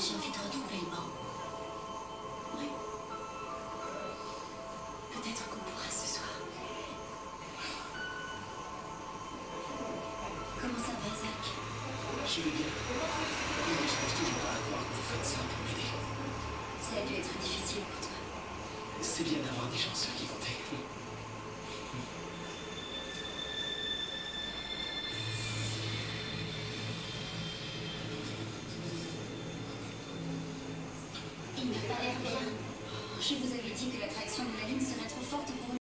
j'ai envie de retrouver le banc. Oui. Peut-être qu'on pourra ce soir. Comment ça va, Zach? Je vais bien. Mais je pense toujours pas à croire que vous faites ça pour m'aider. Ça a dû être difficile pour toi. C'est bien d'avoir des chanceux qui comptaient. Il n'a pas l'air bien. Je vous avais dit que l'attraction